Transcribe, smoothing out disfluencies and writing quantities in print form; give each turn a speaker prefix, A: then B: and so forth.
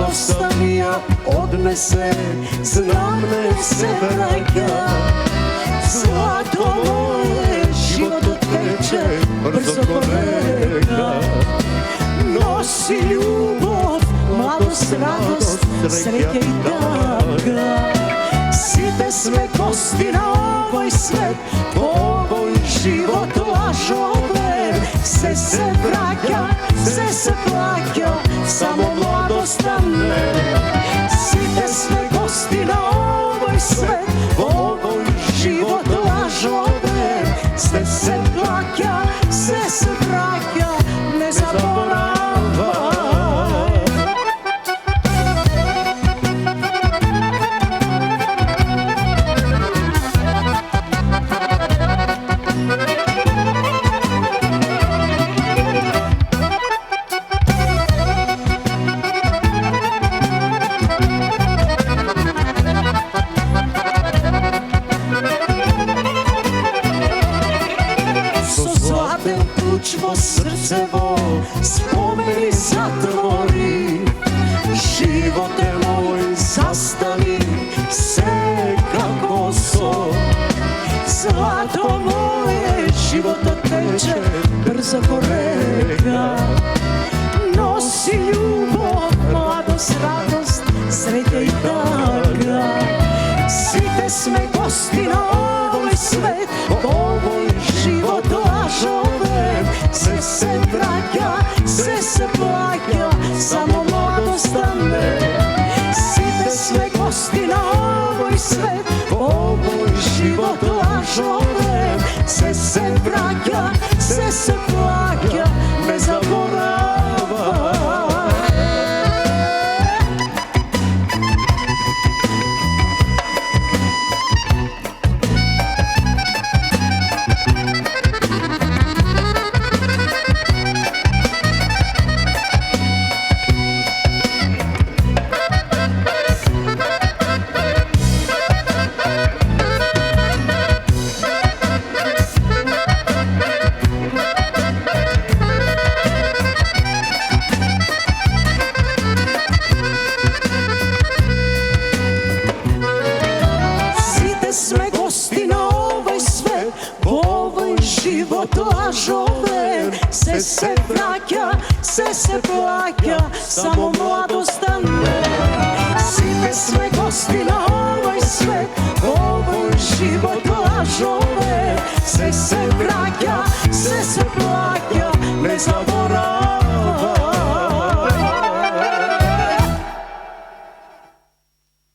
A: dosta mi ja odnese, znam ne se vraća. Zlato moje, život odteče brzo ko reka. Nosi ljubav, mladost, radost, sreće i taga. Site sve kosti na ovoj svet, ovoj život lažove. Sve se vraća, sve se plaća, samo mladost ne. Site sve kosti na ovoj svet, ovoj život lažove. Sve se plaća, sve se vraća, ne zaboravaj. Tučvo srcevo, spomeni zatvori. Živote moj zastani se kako so. Zlato moje, život teče brzo ko reka. Nosi ljubav, mladost, radost, sreća i taga. Site sme gosti na ovoj svet, ovoj život lažove. Sve se vraća, sve se plaća, samo mladost ne. Site sve gosti na ovoj svet, ovoj život lažove. Sve se vraća, sve se plaća, ne zaboravaj. Sve gosti na ovoj svet, ovoj život lažove. Sve se vraća, sve se plaća, samo mladost ne.